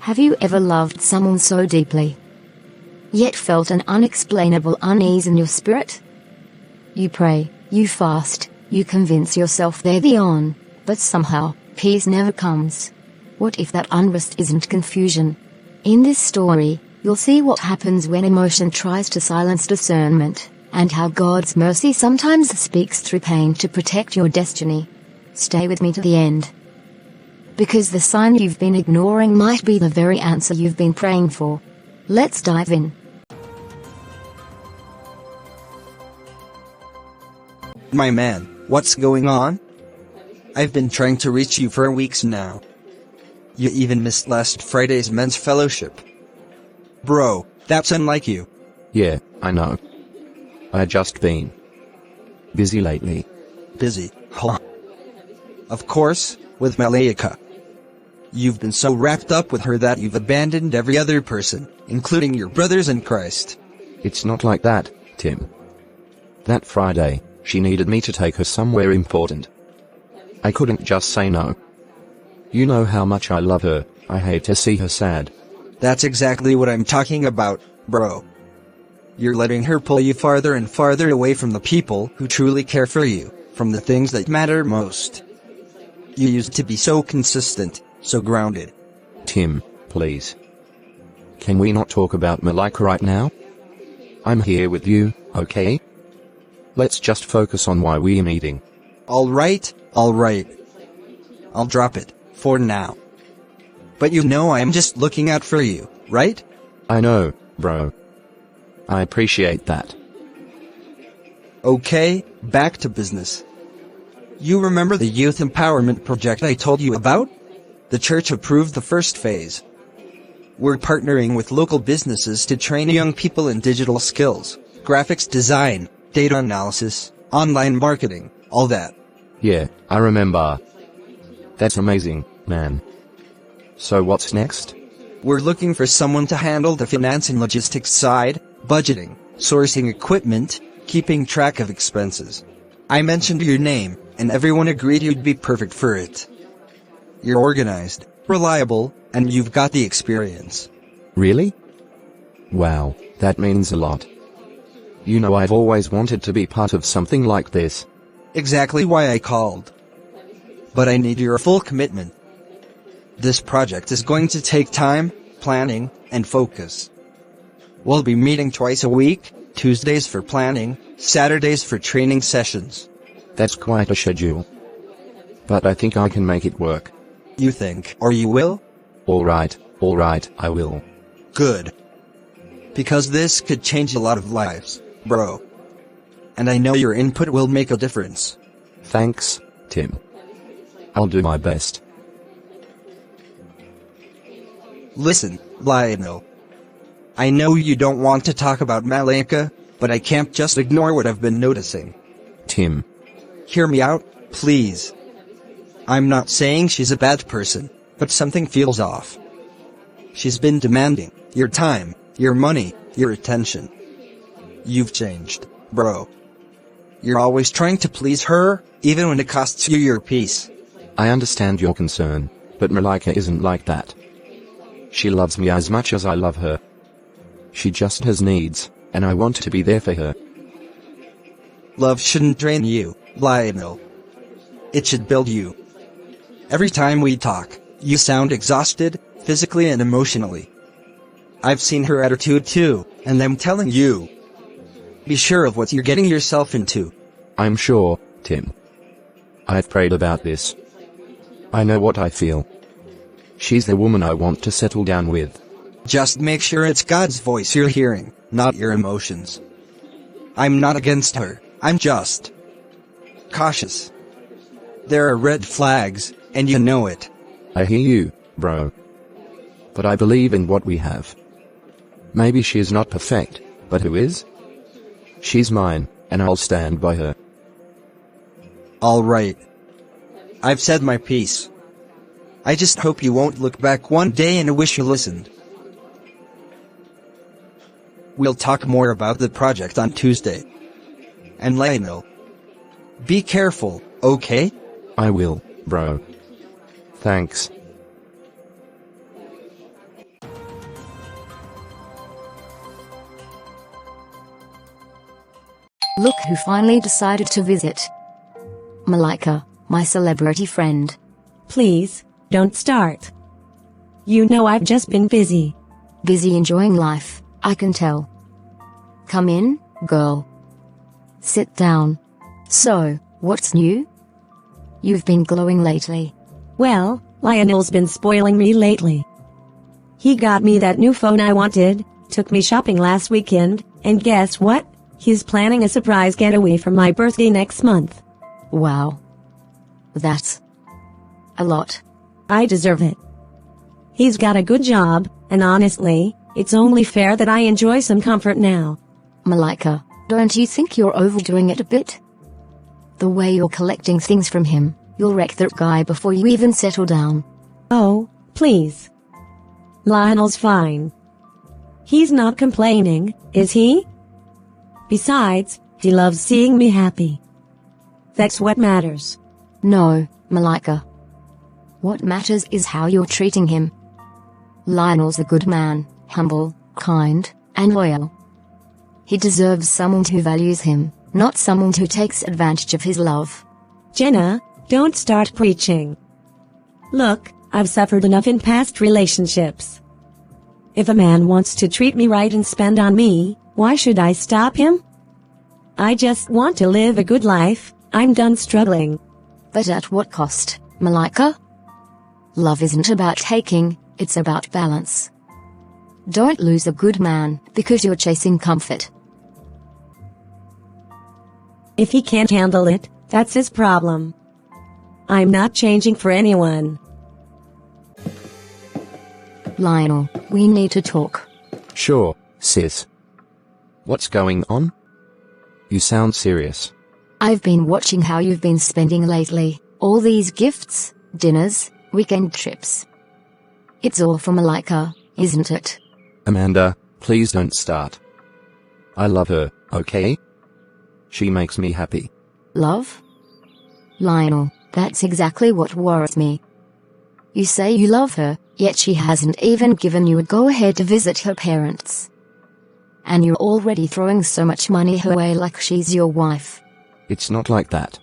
Have you ever loved someone so deeply, yet felt an unexplainable unease in your spirit? You pray, you fast, you convince yourself they're the on, but somehow, peace never comes. What if that unrest isn't confusion? In this story, you'll see what happens when emotion tries to silence discernment, and how God's mercy sometimes speaks through pain to protect your destiny. Stay with me to the end, because the sign you've been ignoring might be the very answer you've been praying for. Let's dive in. My man, what's going on? I've been trying to reach you for weeks now. You even missed last Friday's men's fellowship. Bro, that's unlike you. Yeah, I know. I just been busy lately. Busy, huh? Of course, with Malaika. You've been so wrapped up with her that you've abandoned every other person, including your brothers in Christ. It's not like that, Tim. That Friday, she needed me to take her somewhere important. I couldn't just say no. You know how much I love her. I hate to see her sad. That's exactly what I'm talking about, bro. You're letting her pull you farther and farther away from the people who truly care for you, from the things that matter most. You used to be so consistent, so grounded. Tim, please. Can we not talk about Malaika right now? I'm here with you, okay? Let's just focus on why we're meeting. Alright. I'll drop it, for now. But you know I'm just looking out for you, right? I know, bro. I appreciate that. Okay, back to business. You remember the youth empowerment project I told you about? The church approved the first phase. We're partnering with local businesses to train young people in digital skills, graphics design, data analysis, online marketing, all that. Yeah, I remember. That's amazing, man. So what's next? We're looking for someone to handle the finance and logistics side, budgeting, sourcing equipment, keeping track of expenses. I mentioned your name, and everyone agreed you'd be perfect for it. You're organized, reliable, and you've got the experience. Really? Wow, that means a lot. You know, I've always wanted to be part of something like this. Exactly why I called. But I need your full commitment. This project is going to take time, planning, and focus. We'll be meeting twice a week, Tuesdays for planning, Saturdays for training sessions. That's quite a schedule. But I think I can make it work. You think, or you will? Alright, I will. Good. Because this could change a lot of lives, bro. And I know your input will make a difference. Thanks, Tim. I'll do my best. Listen, Lionel. I know you don't want to talk about Malaika, but I can't just ignore what I've been noticing. Tim. Hear me out, please. I'm not saying she's a bad person, but something feels off. She's been demanding your time, your money, your attention. You've changed, bro. You're always trying to please her, even when it costs you your peace. I understand your concern, but Malaika isn't like that. She loves me as much as I love her. She just has needs, and I want to be there for her. Love shouldn't drain you, Lionel. It should build you. Every time we talk, you sound exhausted, physically and emotionally. I've seen her attitude too, and I'm telling you. Be sure of what you're getting yourself into. I'm sure, Tim. I've prayed about this. I know what I feel. She's the woman I want to settle down with. Just make sure it's God's voice you're hearing, not your emotions. I'm not against her, I'm just cautious. There are red flags, and you know it. I hear you, bro. But I believe in what we have. Maybe she's not perfect, but who is? She's mine, and I'll stand by her. Alright. I've said my piece. I just hope you won't look back one day and wish you listened. We'll talk more about the project on Tuesday. And Lionel, be careful, okay? I will, bro. Thanks. Look who finally decided to visit. Malika, my celebrity friend. Please, don't start. You know I've just been busy. Busy enjoying life, I can tell. Come in, girl. Sit down. So, what's new? You've been glowing lately. Well, Lionel's been spoiling me lately. He got me that new phone I wanted, took me shopping last weekend, and guess what? He's planning a surprise getaway for my birthday next month. Wow. That's a lot. I deserve it. He's got a good job, and honestly, it's only fair that I enjoy some comfort now. Malika, don't you think you're overdoing it a bit? The way you're collecting things from him, you'll wreck that guy before you even settle down. Oh, please. Lionel's fine. He's not complaining, is he? Besides, he loves seeing me happy. That's what matters. No, Malika. What matters is how you're treating him. Lionel's a good man, humble, kind, and loyal. He deserves someone who values him, not someone who takes advantage of his love. Jenna, don't start preaching. Look, I've suffered enough in past relationships. If a man wants to treat me right and spend on me, why should I stop him? I just want to live a good life. I'm done struggling. But at what cost, Malika? Love isn't about taking, it's about balance. Don't lose a good man because you're chasing comfort. If he can't handle it, that's his problem. I'm not changing for anyone. Lionel, we need to talk. Sure, sis. What's going on? You sound serious. I've been watching how you've been spending lately. All these gifts, dinners, weekend trips. It's all for Malika, isn't it? Amanda, please don't start. I love her, okay? She makes me happy. Love? Lionel, that's exactly what worries me. You say you love her, yet she hasn't even given you a go-ahead to visit her parents. And you're already throwing so much money her way like she's your wife. It's not like that.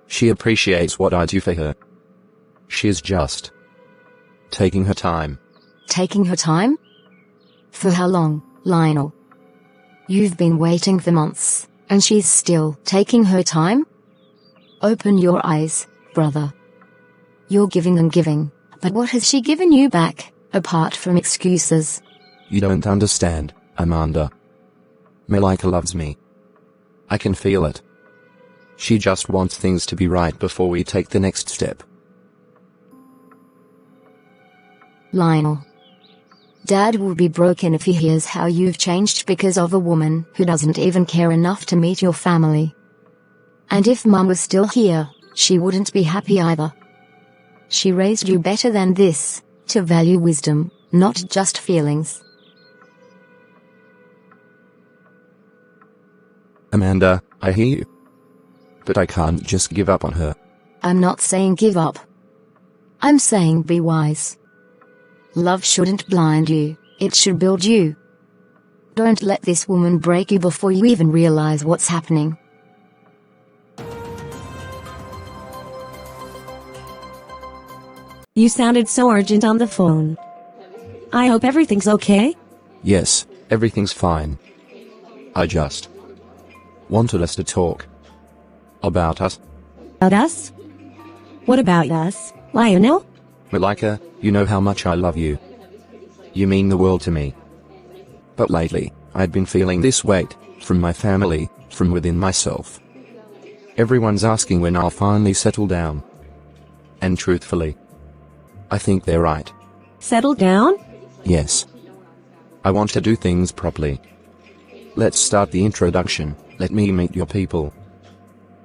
She appreciates what I do for her. She's just taking her time. Taking her time? For how long, Lionel? You've been waiting for months, and she's still taking her time? Open your eyes, brother. You're giving and giving, but what has she given you back, apart from excuses? You don't understand, Amanda. Malika loves me. I can feel it. She just wants things to be right before we take the next step. Lionel. Dad will be broken if he hears how you've changed because of a woman who doesn't even care enough to meet your family. And if Mum was still here, she wouldn't be happy either. She raised you better than this, to value wisdom, not just feelings. Amanda, I hear you. But I can't just give up on her. I'm not saying give up. I'm saying be wise. Love shouldn't blind you, it should build you. Don't let this woman break you before you even realize what's happening. You sounded so urgent on the phone. I hope everything's okay? Yes, everything's fine. I just wanted us to talk. About us. About us? What about us, Lionel? Malika, you know how much I love you. You mean the world to me. But lately, I've been feeling this weight, from my family, from within myself. Everyone's asking when I'll finally settle down. And truthfully, I think they're right. Settle down? Yes. I want to do things properly. Let's start the introduction. Let me meet your people.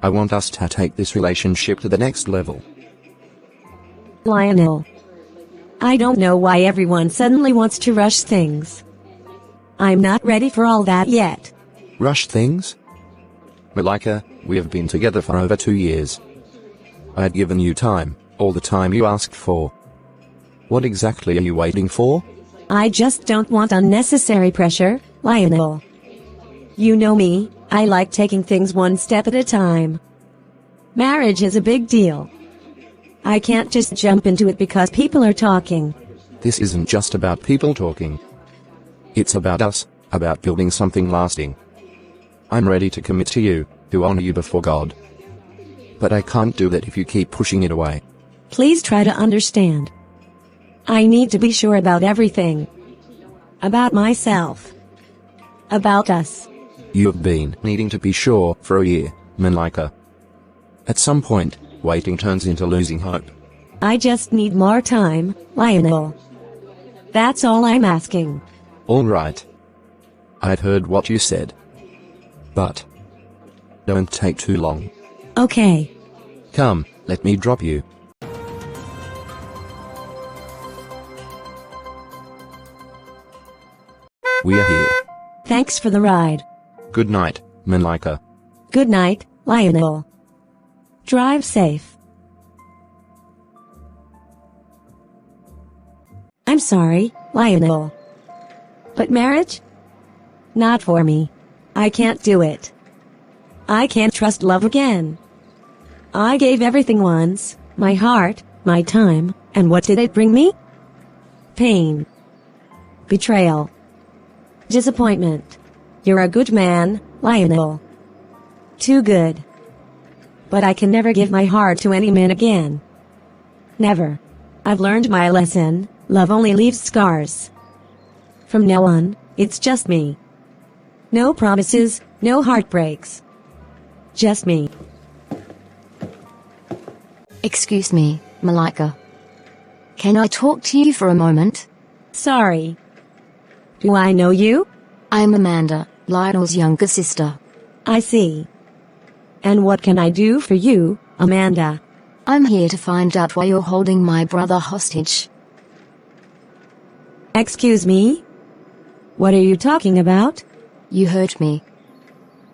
I want us to take this relationship to the next level. Lionel. I don't know why everyone suddenly wants to rush things. I'm not ready for all that yet. Rush things? Malika, we have been together for over 2 years. I had given you time, all the time you asked for. What exactly are you waiting for? I just don't want unnecessary pressure, Lionel. You know me, I like taking things one step at a time. Marriage is a big deal. I can't just jump into it because people are talking. This isn't just about people talking. It's about us, about building something lasting. I'm ready to commit to you, to honor you before God. But I can't do that if you keep pushing it away. Please try to understand. I need to be sure about everything. About myself. About us. You've been needing to be sure for a year, Malika. At some point, waiting turns into losing hope. I just need more time, Lionel. That's all I'm asking. All right. I've heard what you said. But don't take too long. Okay. Come, let me drop you. We're here. Thanks for the ride. Good night, Malika. Good night, Lionel. Drive safe. I'm sorry, Lionel. But marriage? Not for me. I can't do it. I can't trust love again. I gave everything once, my heart, my time, and what did it bring me? Pain. Betrayal. Disappointment. You're a good man, Lionel. Too good. But I can never give my heart to any man again. Never. I've learned my lesson, love only leaves scars. From now on, it's just me. No promises, no heartbreaks. Just me. Excuse me, Malika. Can I talk to you for a moment? Sorry. Do I know you? I'm Amanda, Lionel's younger sister. I see. And what can I do for you, Amanda? I'm here to find out why you're holding my brother hostage. Excuse me? What are you talking about? You hurt me.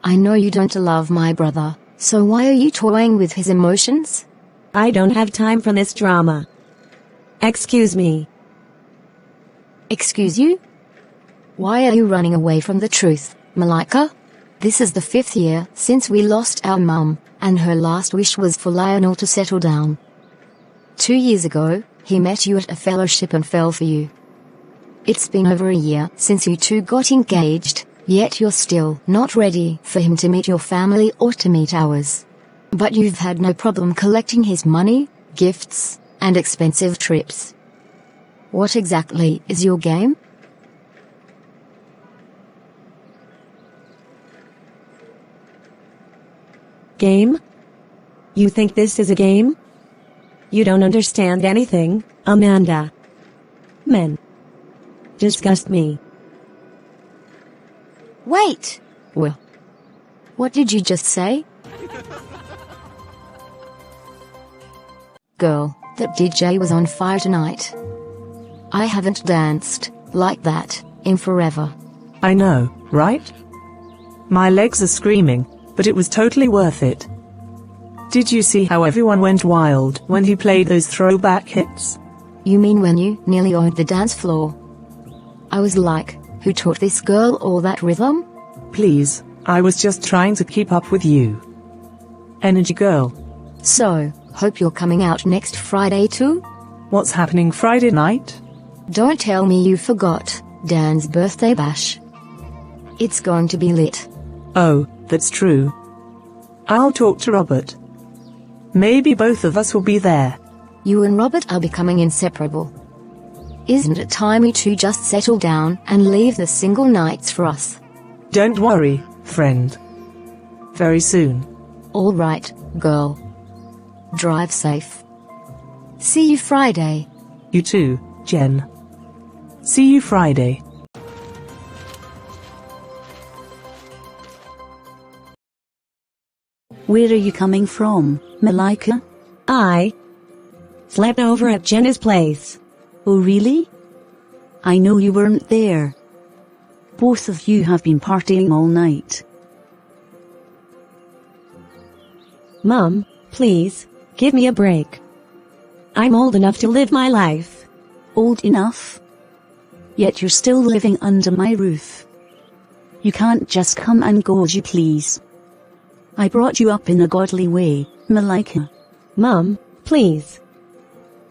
I know you don't love my brother, so why are you toying with his emotions? I don't have time for this drama. Excuse me. Excuse you? Why are you running away from the truth, Malika? This is the 5th year since we lost our mum, and her last wish was for Lionel to settle down. 2 years ago, he met you at a fellowship and fell for you. It's been over a year since you two got engaged, yet you're still not ready for him to meet your family or to meet ours. But you've had no problem collecting his money, gifts, and expensive trips. What exactly is your game? Game? You think this is a game? You don't understand anything, Amanda. Men disgust me. Wait! Well, what did you just say? Girl, that DJ was on fire tonight. I haven't danced like that in forever. I know, right? My legs are screaming, but it was totally worth it. Did you see how everyone went wild when he played those throwback hits? You mean when you nearly owned the dance floor? I was like, who taught this girl all that rhythm? Please, I was just trying to keep up with you. Energy girl. So, hope you're coming out next Friday too? What's happening Friday night? Don't tell me you forgot Dan's birthday bash. It's going to be lit. Oh, that's true. I'll talk to Robert. Maybe both of us will be there. You and Robert are becoming inseparable. Isn't it time you two just settle down and leave the single nights for us? Don't worry, friend. Very soon. All right, girl. Drive safe. See you Friday. You too, Jen. See you Friday. Where are you coming from, Malika? I slept over at Jenna's place. Oh really? I know you weren't there. Both of you have been partying all night. Mom, please, give me a break. I'm old enough to live my life. Old enough? Yet you're still living under my roof. You can't just come and go as you please. I brought you up in a godly way, Malika. Mom, please.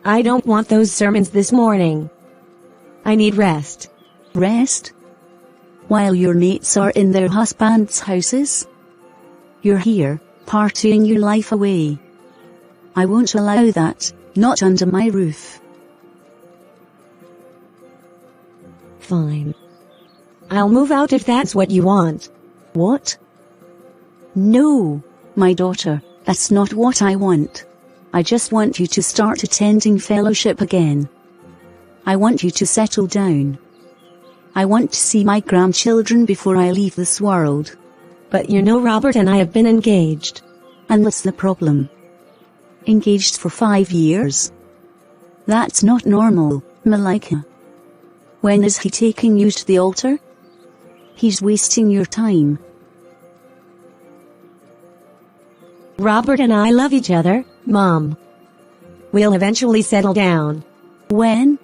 I don't want those sermons this morning. I need rest. Rest? While your mates are in their husbands' houses? You're here, partying your life away. I won't allow that, not under my roof. Fine. I'll move out if that's what you want. What? No, my daughter, that's not what I want. I just want you to start attending fellowship again. I want you to settle down. I want to see my grandchildren before I leave this world. But you know Robert and I have been engaged. And what's the problem? Engaged for 5 years? That's not normal, Malika. When is he taking you to the altar? He's wasting your time. Robert and I love each other, Mom. We'll eventually settle down. When?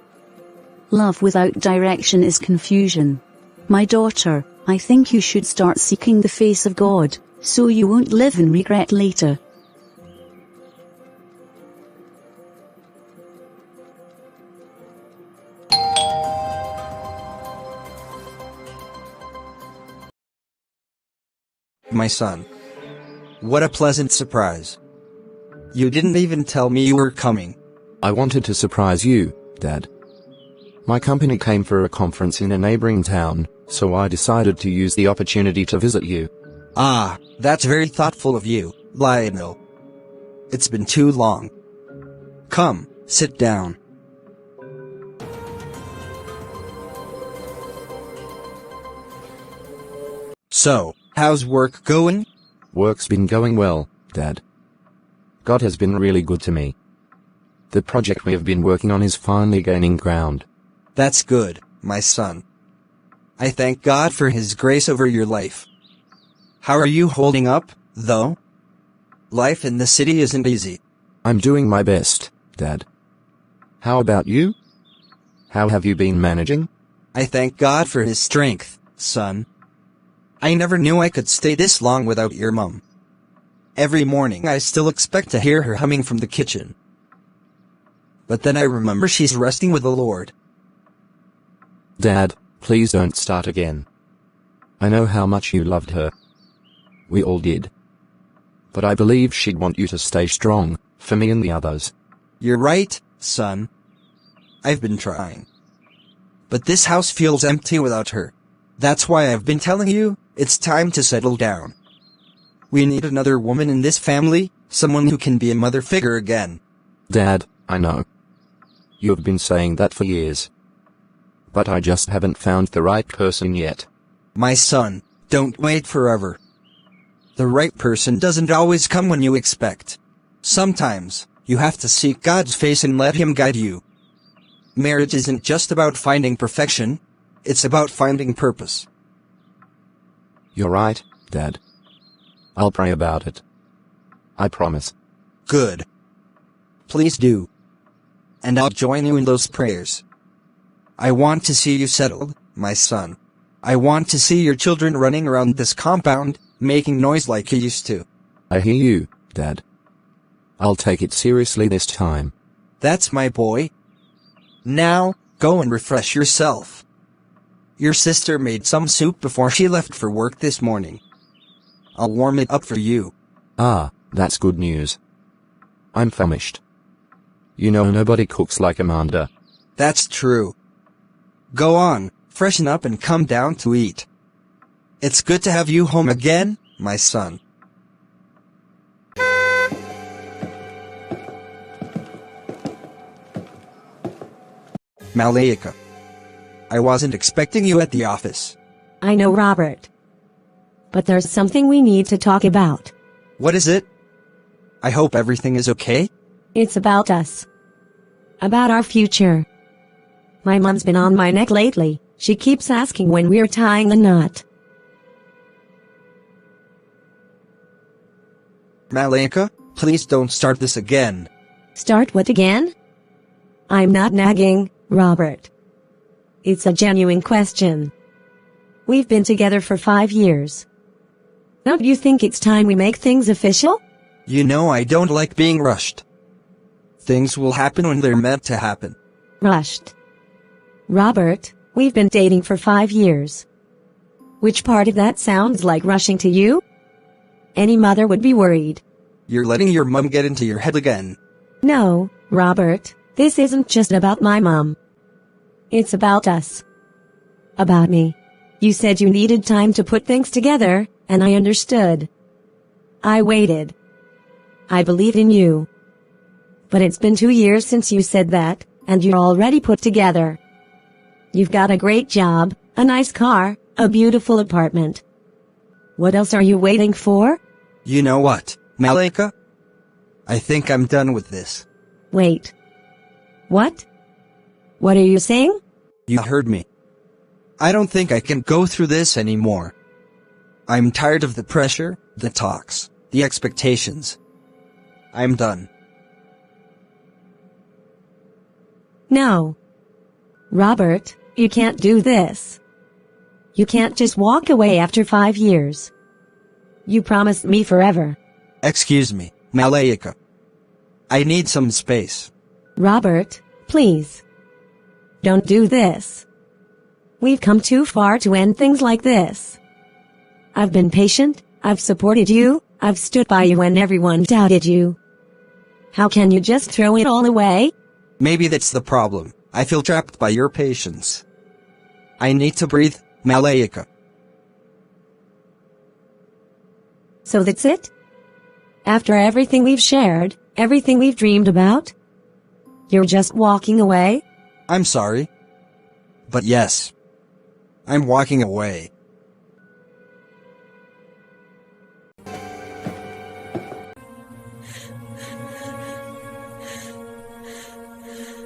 Love without direction is confusion. My daughter, I think you should start seeking the face of God, so you won't live in regret later. My son. What a pleasant surprise. You didn't even tell me you were coming. I wanted to surprise you, Dad. My company came for a conference in a neighboring town, so I decided to use the opportunity to visit you. Ah, that's very thoughtful of you, Lionel. It's been too long. Come, sit down. So, how's work going? Work's been going well, Dad. God has been really good to me. The project we have been working on is finally gaining ground. That's good, my son. I thank God for His grace over your life. How are you holding up, though? Life in the city isn't easy. I'm doing my best, Dad. How about you? How have you been managing? I thank God for His strength, son. I never knew I could stay this long without your mum. Every morning I still expect to hear her humming from the kitchen. But then I remember she's resting with the Lord. Dad, please don't start again. I know how much you loved her. We all did. But I believe she'd want you to stay strong, for me and the others. You're right, son. I've been trying. But this house feels empty without her. That's why I've been telling you, it's time to settle down. We need another woman in this family, someone who can be a mother figure again. Dad, I know. You have been saying that for years. But I just haven't found the right person yet. My son, don't wait forever. The right person doesn't always come when you expect. Sometimes, you have to seek God's face and let Him guide you. Marriage isn't just about finding perfection, it's about finding purpose. You're right, Dad. I'll pray about it. I promise. Good. Please do. And I'll join you in those prayers. I want to see you settled, my son. I want to see your children running around this compound, making noise like you used to. I hear you, Dad. I'll take it seriously this time. That's my boy. Now, go and refresh yourself. Your sister made some soup before she left for work this morning. I'll warm it up for you. Ah, that's good news. I'm famished. You know nobody cooks like Amanda. That's true. Go on, freshen up and come down to eat. It's good to have you home again, my son. Malaika. I wasn't expecting you at the office. I know, Robert. But there's something we need to talk about. What is it? I hope everything is okay. It's about us. About our future. My mom's been on my neck lately. She keeps asking when we're tying the knot. Malaika, please don't start this again. Start what again? I'm not nagging, Robert. It's a genuine question. We've been together for 5 years. Don't you think it's time we make things official? You know I don't like being rushed. Things will happen when they're meant to happen. Rushed. Robert, we've been dating for 5 years. Which part of that sounds like rushing to you? Any mother would be worried. You're letting your mum get into your head again. No, Robert, this isn't just about my mom. It's about us. About me. You said you needed time to put things together, and I understood. I waited. I believed in you. But it's been 2 years since you said that, and you're already put together. You've got a great job, a nice car, a beautiful apartment. What else are you waiting for? You know what, Malika? I think I'm done with this. Wait. What? What are you saying? You heard me. I don't think I can go through this anymore. I'm tired of the pressure, the talks, the expectations. I'm done. No. Robert, you can't do this. You can't just walk away after 5 years. You promised me forever. Excuse me, Malika. I need some space. Robert, please. Don't do this. We've come too far to end things like this. I've been patient, I've supported you, I've stood by you when everyone doubted you. How can you just throw it all away? Maybe that's the problem. I feel trapped by your patience. I need to breathe, Malika. So that's it? After everything we've shared, everything we've dreamed about? You're just walking away? I'm sorry. But yes. I'm walking away.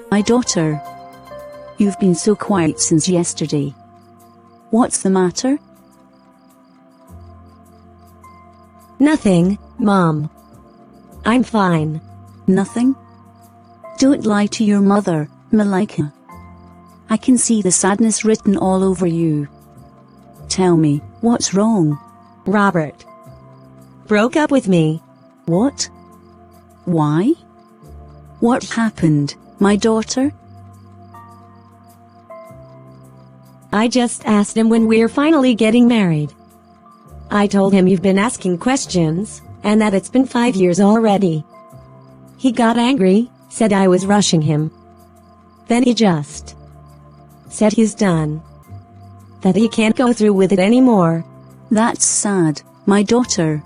My daughter. You've been so quiet since yesterday. What's the matter? Nothing, Mom. I'm fine. Nothing? Don't lie to your mother, Malika. I can see the sadness written all over you. Tell me, what's wrong? Robert broke up with me. What? Why? What happened, my daughter? I just asked him when we're finally getting married. I told him you've been asking questions, and that it's been 5 years already. He got angry, said I was rushing him. Then he just said he's done. That he can't go through with it anymore. That's sad, my daughter.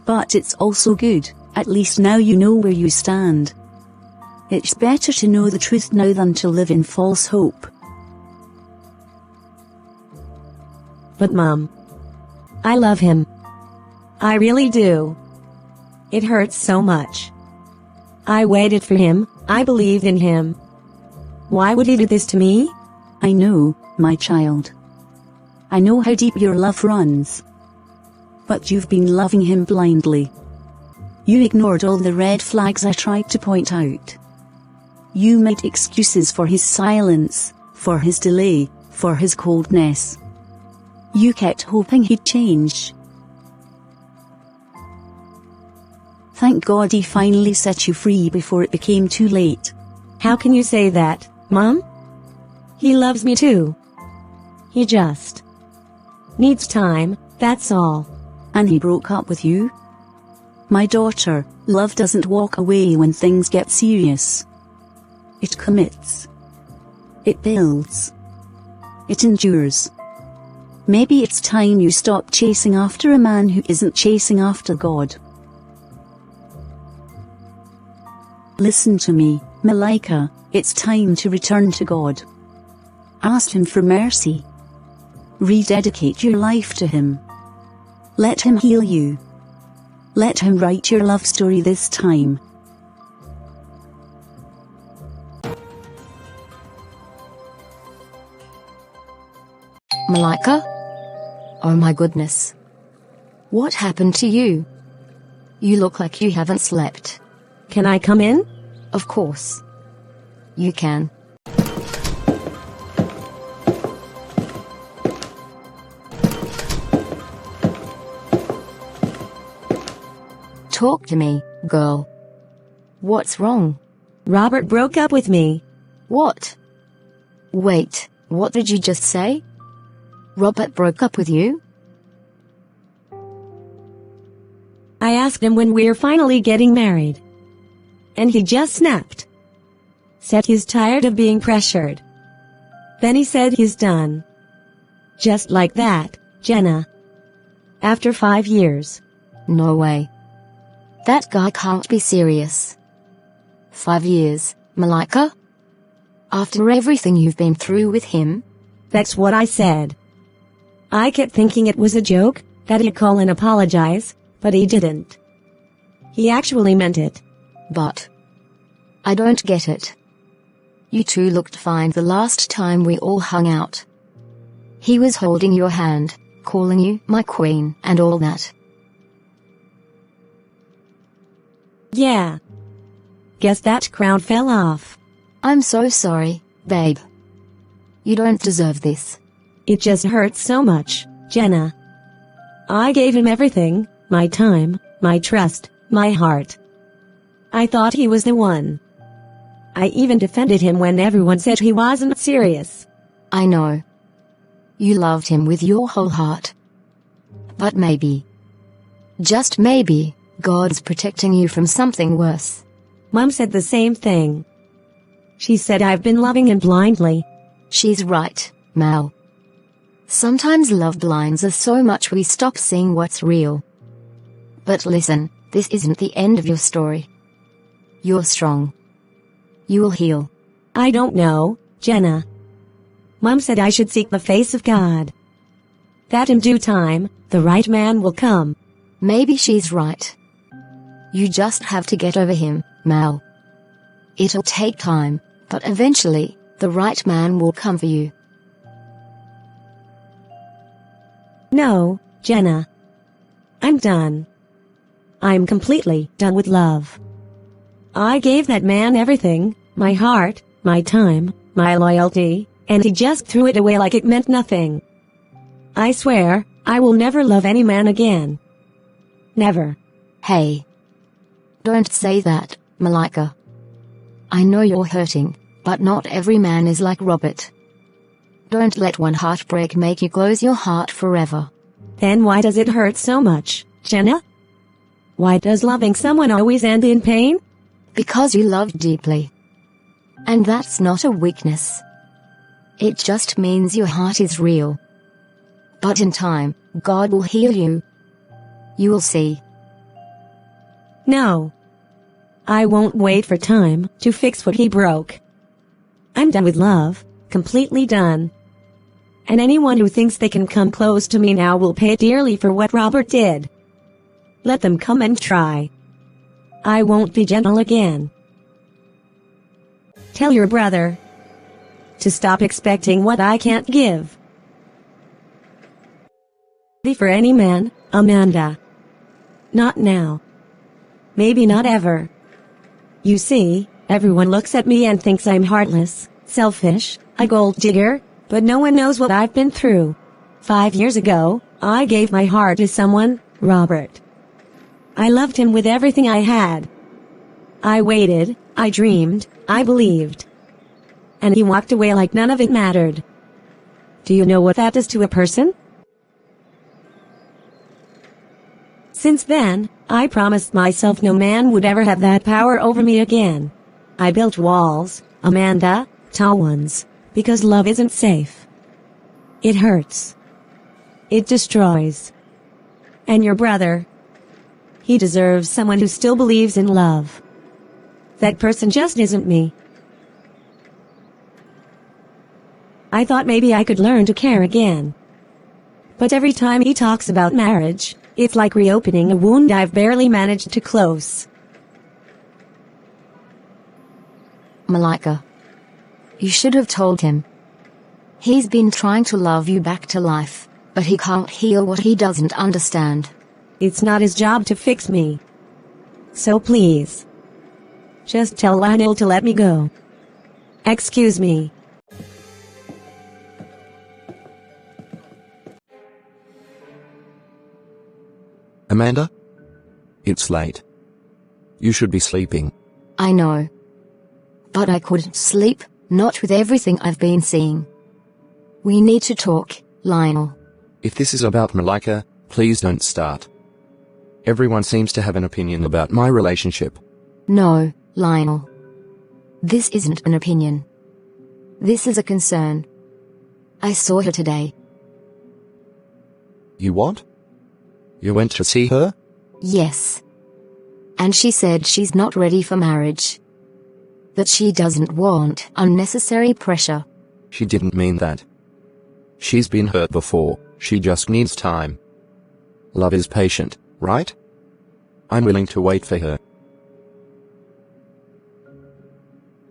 But it's also good, at least now you know where you stand. It's better to know the truth now than to live in false hope. But Mom, I love him. I really do. It hurts so much. I waited for him, I believed in him. Why would he do this to me? I know, my child. I know how deep your love runs. But you've been loving him blindly. You ignored all the red flags I tried to point out. You made excuses for his silence, for his delay, for his coldness. You kept hoping he'd change. Thank God he finally set you free before it became too late. How can you say that, Mom? He loves me too. He just needs time, that's all. And he broke up with you? My daughter, love doesn't walk away when things get serious. It commits. It builds. It endures. Maybe it's time you stop chasing after a man who isn't chasing after God. Listen to me, Malika, it's time to return to God. Ask Him for mercy. Rededicate your life to Him. Let Him heal you. Let Him write your love story this time. Malika? Oh my goodness. What happened to you? You look like you haven't slept. Can I come in? Of course. You can. Talk to me, girl. What's wrong? Robert broke up with me. What? Wait, what did you just say? Robert broke up with you? I asked him when we're finally getting married. And he just snapped. Said he's tired of being pressured. Then he said he's done. Just like that, Jenna. After 5 years. No way. That guy can't be serious. 5 years, Malika? After everything you've been through with him? That's what I said. I kept thinking it was a joke, that he'd call and apologize, but he didn't. He actually meant it. But I don't get it. You two looked fine the last time we all hung out. He was holding your hand, calling you my queen and all that. Yeah. Guess that crown fell off. I'm so sorry, babe. You don't deserve this. It just hurts so much, Jenna. I gave him everything, my time, my trust, my heart. I thought he was the one. I even defended him when everyone said he wasn't serious. I know. You loved him with your whole heart. But maybe, just maybe, God's protecting you from something worse. Mom said the same thing. She said I've been loving him blindly. She's right, Mal. Sometimes love blinds us so much we stop seeing what's real. But listen, this isn't the end of your story. You're strong. You will heal. I don't know, Jenna. Mom said I should seek the face of God. That in due time, the right man will come. Maybe she's right. You just have to get over him, Mal. It'll take time, but eventually, the right man will come for you. No, Jenna. I'm done. I'm completely done with love. I gave that man everything, my heart, my time, my loyalty, and he just threw it away like it meant nothing. I swear, I will never love any man again. Never. Hey. Don't say that, Malika. I know you're hurting, but not every man is like Robert. Don't let one heartbreak make you close your heart forever. Then why does it hurt so much, Jenna? Why does loving someone always end in pain? Because you loved deeply. And that's not a weakness. It just means your heart is real. But in time, God will heal you. You will see. No. I won't wait for time to fix what he broke. I'm done with love, completely done. And anyone who thinks they can come close to me now will pay dearly for what Robert did. Let them come and try. I won't be gentle again. Tell your brother to stop expecting what I can't give. For any man, Amanda. Not now. Maybe not ever. You see, everyone looks at me and thinks I'm heartless, selfish, a gold digger, but no one knows what I've been through. 5 years ago, I gave my heart to someone, Robert. I loved him with everything I had. I waited, I dreamed, I believed. And he walked away like none of it mattered. Do you know what that does to a person? Since then, I promised myself no man would ever have that power over me again. I built walls, Amanda, tall ones, because love isn't safe. It hurts. It destroys. And your brother, he deserves someone who still believes in love. That person just isn't me. I thought maybe I could learn to care again. But every time he talks about marriage, it's like reopening a wound I've barely managed to close. Malika. You should have told him. He's been trying to love you back to life, but he can't heal what he doesn't understand. It's not his job to fix me. So please, just tell Lionel to let me go. Excuse me. Amanda? It's late. You should be sleeping. I know. But I couldn't sleep, not with everything I've been seeing. We need to talk, Lionel. If this is about Malika, please don't start. Everyone seems to have an opinion about my relationship. No, Lionel. This isn't an opinion. This is a concern. I saw her today. You what? You went to see her? Yes. And she said she's not ready for marriage. That she doesn't want unnecessary pressure. She didn't mean that. She's been hurt before, she just needs time. Love is patient, right? I'm willing to wait for her.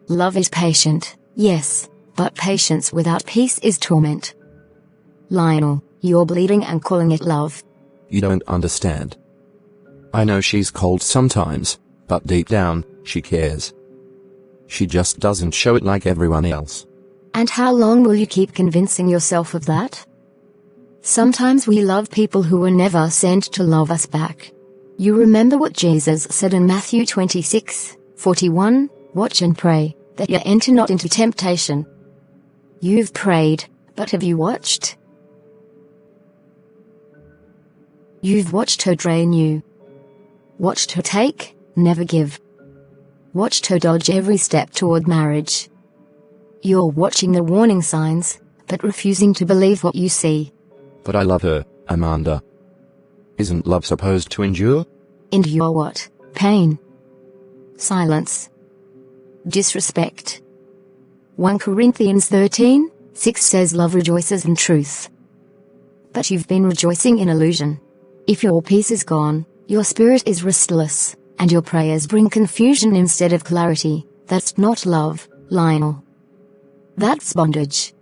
Love is patient, yes, but patience without peace is torment. Lionel, you're bleeding and calling it love. You don't understand. I know she's cold sometimes, but deep down, she cares. She just doesn't show it like everyone else. And how long will you keep convincing yourself of that? Sometimes we love people who were never sent to love us back. You remember what Jesus said in Matthew 26:41, "Watch and pray, that you enter not into temptation." You've prayed, but have you watched? You've watched her drain you. Watched her take, never give. Watched her dodge every step toward marriage. You're watching the warning signs, but refusing to believe what you see. But I love her, Amanda. Isn't love supposed to endure? Endure what? Pain. Silence. Disrespect. 1 Corinthians 13:6 says love rejoices in truth. But you've been rejoicing in illusion. If your peace is gone, your spirit is restless, and your prayers bring confusion instead of clarity, that's not love, Lionel. That's bondage.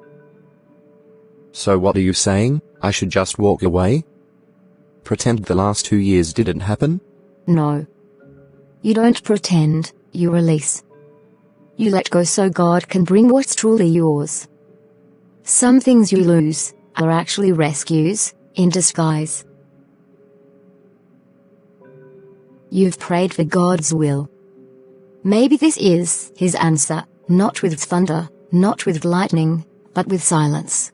So what are you saying? I should just walk away? Pretend the last 2 years didn't happen? No. You don't pretend, you release. You let go so God can bring what's truly yours. Some things you lose are actually rescues, in disguise. You've prayed for God's will. Maybe this is His answer, not with thunder, not with lightning, but with silence.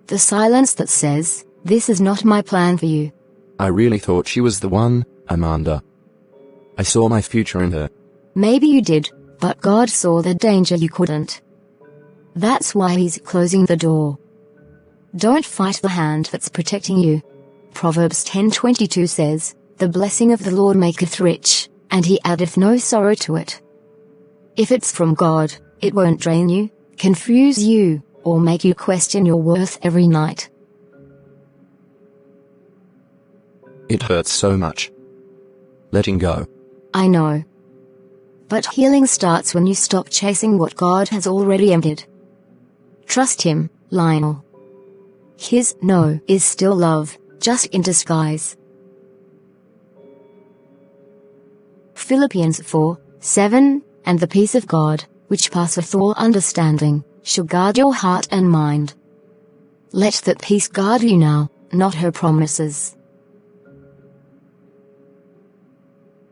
The silence that says, "This is not my plan for you." I really thought she was the one, Amanda. I saw my future in her. Maybe you did, but God saw the danger you couldn't. That's why He's closing the door. Don't fight the hand that's protecting you. Proverbs 10:22 says, "The blessing of the Lord maketh rich, and He addeth no sorrow to it." If it's from God, it won't drain you, confuse you, or make you question your worth every night. It hurts so much. Letting go. I know. But healing starts when you stop chasing what God has already ended. Trust Him, Lionel. His no is still love, just in disguise. Philippians 4:7, "And the peace of God, which passeth all understanding, shall guard your heart and mind." Let that peace guard you now, not her promises.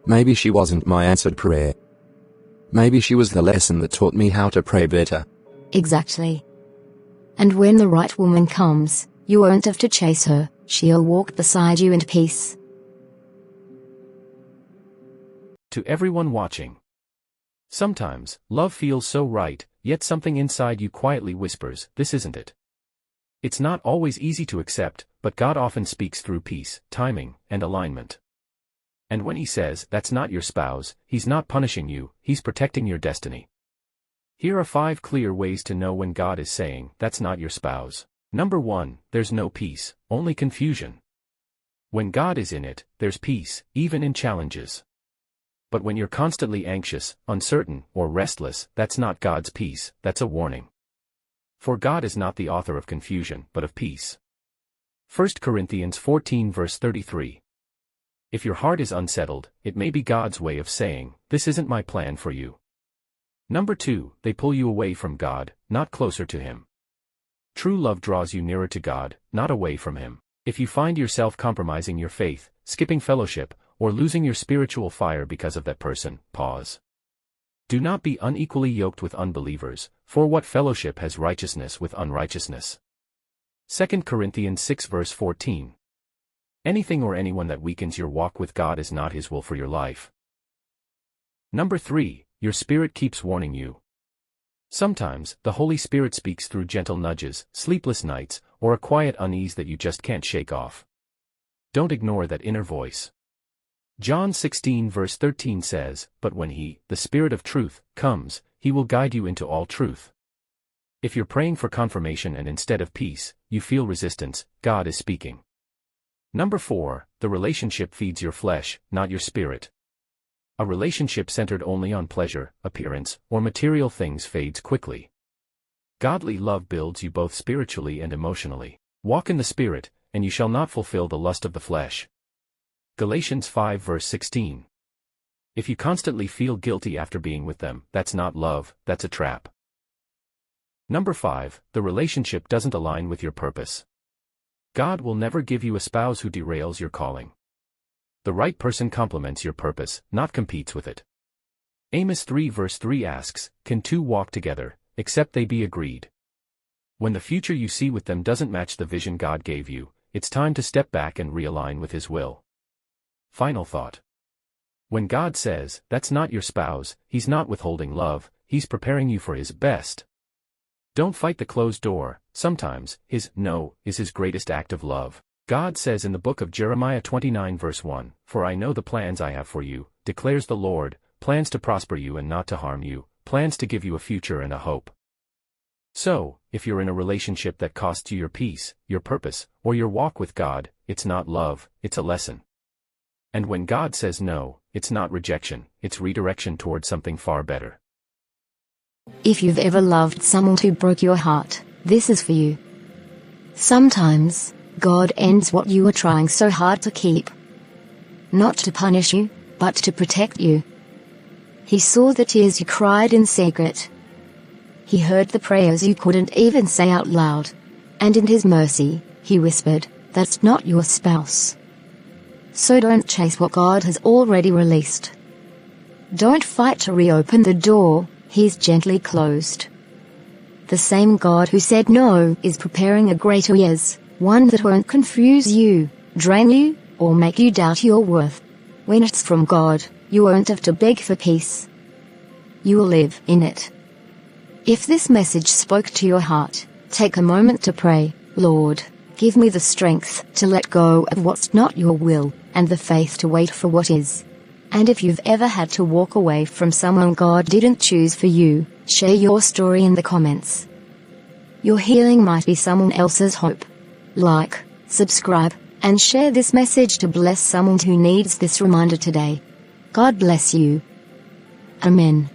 Maybe she wasn't my answered prayer. Maybe she was the lesson that taught me how to pray better. Exactly. And when the right woman comes, you won't have to chase her, she'll walk beside you in peace. To everyone watching. Sometimes, love feels so right, yet something inside you quietly whispers, "This isn't it." It's not always easy to accept, but God often speaks through peace, timing, and alignment. And when He says, "That's not your spouse," He's not punishing you, He's protecting your destiny. Here are 5 clear ways to know when God is saying, "That's not your spouse." Number 1, there's no peace, only confusion. When God is in it, there's peace, even in challenges. But when you're constantly anxious, uncertain, or restless, that's not God's peace, that's a warning. For God is not the author of confusion, but of peace. 1 Corinthians 14:33. If your heart is unsettled, it may be God's way of saying, "This isn't my plan for you." Number 2, they pull you away from God, not closer to Him. True love draws you nearer to God, not away from Him. If you find yourself compromising your faith, skipping fellowship, or losing your spiritual fire because of that person. Pause. Do not be unequally yoked with unbelievers, for what fellowship has righteousness with unrighteousness? 2 Corinthians 6 verse 14. Anything or anyone that weakens your walk with God is not His will for your life. Number 3, your spirit keeps warning you. Sometimes, the Holy Spirit speaks through gentle nudges, sleepless nights, or a quiet unease that you just can't shake off. Don't ignore that inner voice. John 16 verse 13 says, "But when He, the Spirit of truth, comes, He will guide you into all truth." If you're praying for confirmation and instead of peace, you feel resistance, God is speaking. Number 4, the relationship feeds your flesh, not your spirit. A relationship centered only on pleasure, appearance, or material things fades quickly. Godly love builds you both spiritually and emotionally. Walk in the Spirit, and you shall not fulfill the lust of the flesh. Galatians 5 verse 16. If you constantly feel guilty after being with them, that's not love, that's a trap. Number 5, the relationship doesn't align with your purpose. God will never give you a spouse who derails your calling. The right person complements your purpose, not competes with it. Amos 3 verse 3 asks, "Can two walk together, except they be agreed?" When the future you see with them doesn't match the vision God gave you, it's time to step back and realign with His will. Final thought. When God says, "That's not your spouse," He's not withholding love, He's preparing you for His best. Don't fight the closed door. Sometimes, His no is His greatest act of love. God says in the book of Jeremiah 29 verse 1, "For I know the plans I have for you, declares the Lord, plans to prosper you and not to harm you, plans to give you a future and a hope." So, if you're in a relationship that costs you your peace, your purpose, or your walk with God, it's not love, it's a lesson. And when God says no, it's not rejection, it's redirection towards something far better. If you've ever loved someone who broke your heart, this is for you. Sometimes, God ends what you are trying so hard to keep. Not to punish you, but to protect you. He saw the tears you cried in secret. He heard the prayers you couldn't even say out loud. And in His mercy, He whispered, "That's not your spouse." So don't chase what God has already released. Don't fight to reopen the door He's gently closed. The same God who said no is preparing a greater yes, one that won't confuse you, drain you, or make you doubt your worth. When it's from God, you won't have to beg for peace. You will live in it. If this message spoke to your heart, take a moment to pray, "Lord, give me the strength to let go of what's not your will, and the faith to wait for what is." And if you've ever had to walk away from someone God didn't choose for you, share your story in the comments. Your healing might be someone else's hope. Like, subscribe, and share this message to bless someone who needs this reminder today. God bless you. Amen.